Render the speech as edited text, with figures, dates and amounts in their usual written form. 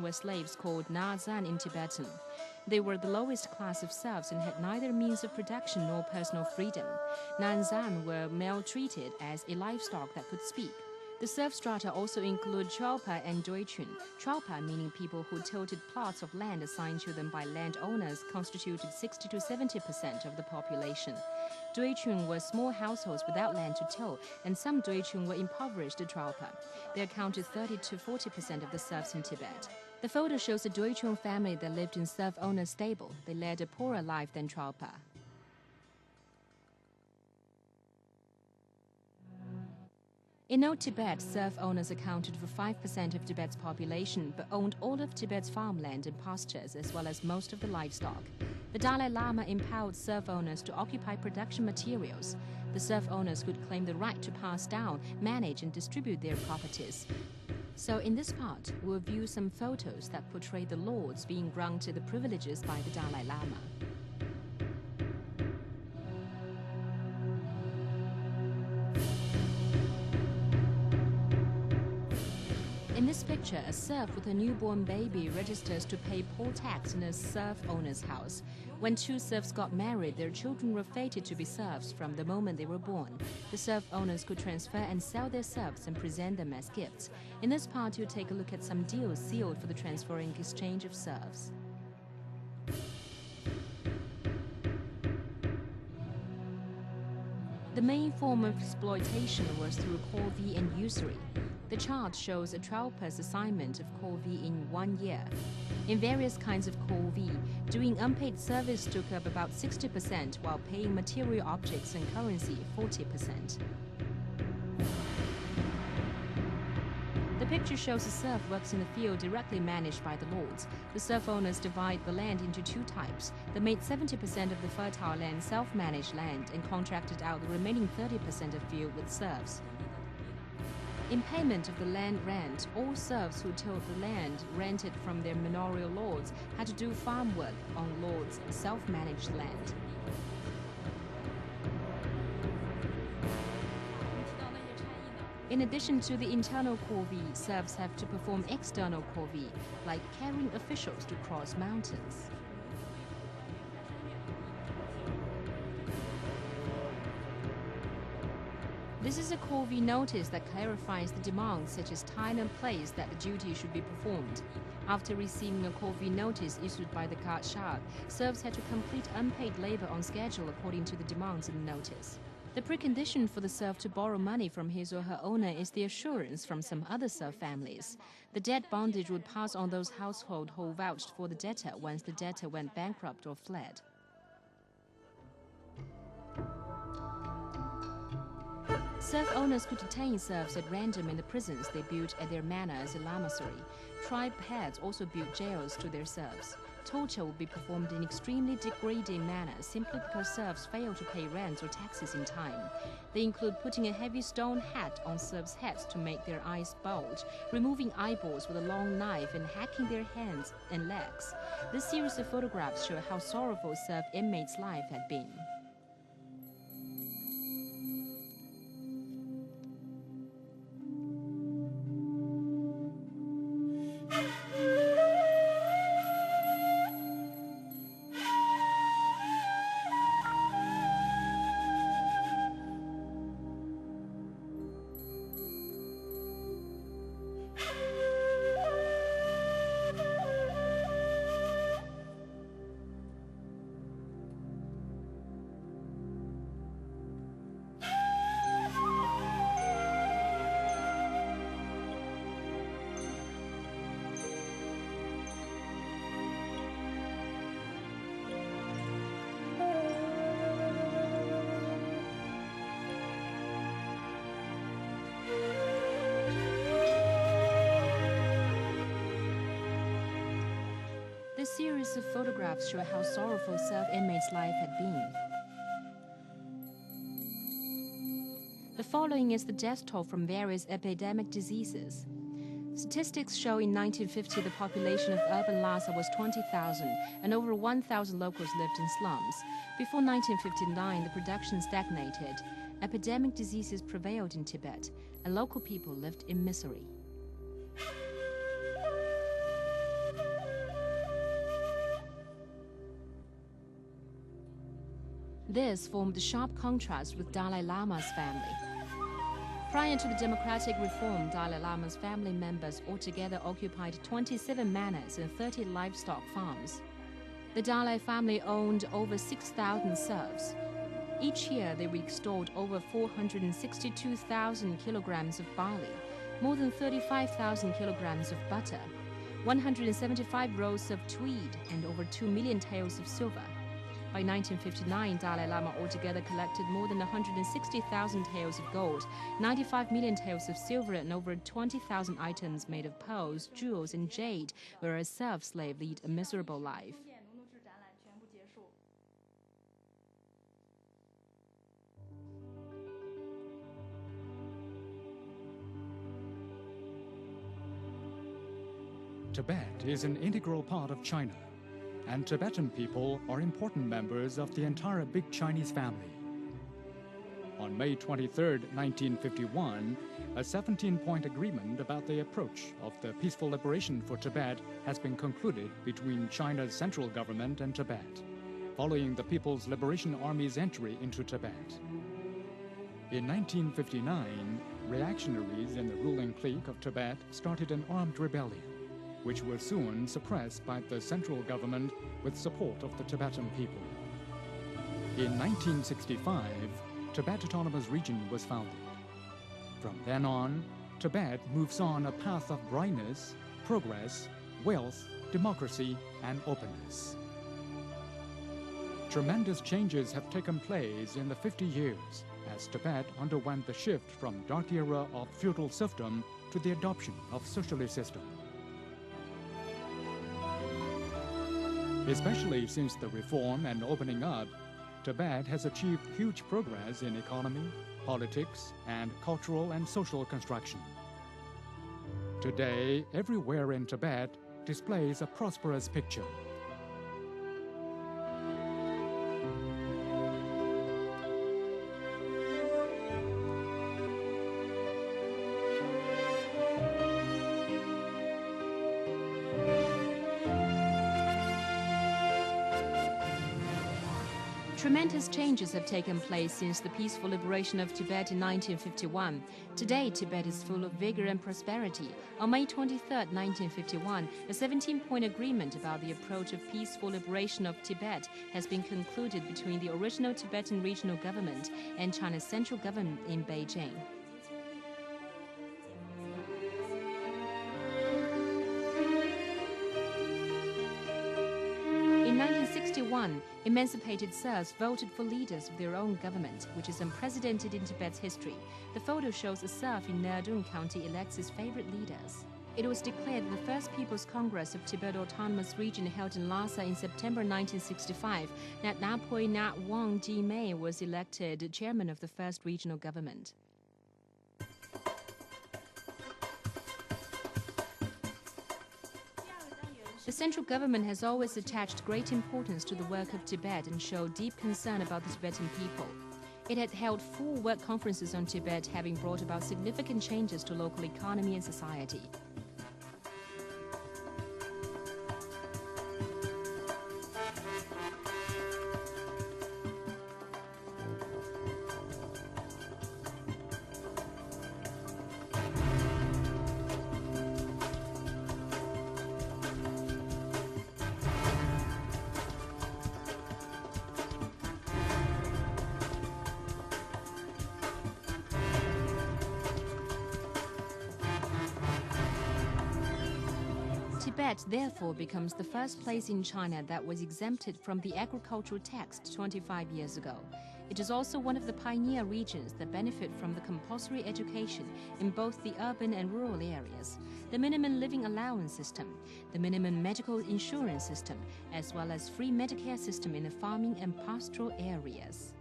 were slaves called Nazan in Tibetan. They were the lowest class of serfs and had neither means of production nor personal freedom. Nanzan were maltreated as a livestock that could speak. The serf strata also include Chalpa and Doichun. Chalpa, meaning people who tilled plots of land assigned to them by landowners, constituted 60 to 70% of the population. Doichun were small households without land to till, and some Doichun were impoverished Chalpa. They accounted 30 to 40% of the serfs in Tibet. The photo shows a Doichun family that lived in serf-owner's stable. They led a poorer life than Chalpa. In old Tibet, serf owners accounted for 5% of Tibet's population, but owned all of Tibet's farmland and pastures, as well as most of the livestock. The Dalai Lama empowered serf owners to occupy production materials. The serf owners could claim the right to pass down, manage, and distribute their properties. So in this part, we'll view some photos that portray the lords being granted the privileges by the Dalai Lama. In this picture, a serf with a newborn baby registers to pay poll tax in a serf owner's house. When two serfs got married, their children were fated to be serfs from the moment they were born. The serf owners could transfer and sell their serfs and present them as gifts. In this part, you'll take a look at some deals sealed for the transfer and exchange of serfs. The main form of exploitation was through corvée and usury. The chart shows a Tralpa's assignment of corvée in 1 year. In various kinds of corvée, doing unpaid service took up about 60%, while paying material objects and currency 40%. The picture shows a serf works in the field directly managed by the lords. The serf owners divide the land into two types. They made 70% of the fertile land self-managed land and contracted out the remaining 30% of field with serfs. In payment of the land rent, all serfs who tilled the land rented from their manorial lords had to do farm work on lords' self-managed land. In addition to the internal corvée, serfs have to perform external corvée, like carrying officials to cross mountains. This is a corvée notice that clarifies the demands such as time and place that the duty should be performed. After receiving a corvée notice issued by the Khatchar, serfs had to complete unpaid labor on schedule according to the demands in the notice. The precondition for the serf to borrow money from his or her owner is the assurance from some other serf families. The debt bondage would pass on those households who vouched for the debtor once the debtor went bankrupt or fled. Serf owners could detain serfs at random in the prisons they built at their manor as a lamasery. Tribe heads also built jails to their serfs. Torture would be performed in extremely degrading manner simply because serfs failed to pay rents or taxes in time. They include putting a heavy stone hat on serfs' heads to make their eyes bulge, removing eyeballs with a long knife, and hacking their hands and legs. This series of photographs show how sorrowful serf inmates' life had been. This series of photographs show how sorrowful serf inmates' life had been. The following is the death toll from various epidemic diseases. Statistics show in 1950 the population of urban Lhasa was 20,000 and over 1,000 locals lived in slums. Before 1959, the production stagnated. Epidemic diseases prevailed in Tibet, and local people lived in misery. This formed a sharp contrast with Dalai Lama's family. Prior to the democratic reform, Dalai Lama's family members altogether occupied 27 manors and 30 livestock farms. The Dalai family owned over 6,000 serfs. Each year, they extolled over 462,000 kilograms of barley, more than 35,000 kilograms of butter, 175 rolls of tweed, and over 2 million taels of silver. By 1959, Dalai Lama altogether collected more than 160,000 taels of gold, 95 million taels of silver, and over 20,000 items made of pearls, jewels, and jade, whereas serf slaves lead a miserable life. Tibet is an integral part of China, and Tibetan people are important members of the entire big Chinese family. On May 23, 1951, a 17-point agreement about the approach of the peaceful liberation for Tibet has been concluded between China's central government and Tibet, following the People's Liberation Army's entry into Tibet. In 1959, reactionaries in the ruling clique of Tibet started an armed rebellion, which were soon suppressed by the central government with support of the Tibetan people. In 1965, Tibet Autonomous Region was founded. From then on, Tibet moves on a path of brightness, progress, wealth, democracy, and openness. Tremendous changes have taken place in the 50 years as Tibet underwent the shift from dark era of feudal serfdom to the adoption of socialist system. Especially since the reform and opening up, Tibet has achieved huge progress in economy, politics, and cultural and social construction. Today, everywhere in Tibet displays a prosperous picture. Tremendous changes have taken place since the peaceful liberation of Tibet in 1951. Today, Tibet is full of vigor and prosperity. On May 23, 1951, a 17-point agreement about the approach of peaceful liberation of Tibet has been concluded between the original Tibetan regional government and China's central government in Beijing. In 1961, emancipated serfs voted for leaders of their own government, which is unprecedented in Tibet's history. The photo shows a serf in Nerdun County elects his favorite leaders. It was declared at the First People's Congress of Tibet Autonomous Region held in Lhasa in September 1965 that Napoi Nat Wang Ji-mei was elected chairman of the first regional government. The central government has always attached great importance to the work of Tibet and showed deep concern about the Tibetan people. It had held 4 work conferences on Tibet, having brought about significant changes to local economy and society. Tibet, therefore, becomes the first place in China that was exempted from the agricultural tax 25 years ago. It is also one of the pioneer regions that benefit from the compulsory education in both the urban and rural areas, the minimum living allowance system, the minimum medical insurance system, as well as free Medicare system in the farming and pastoral areas.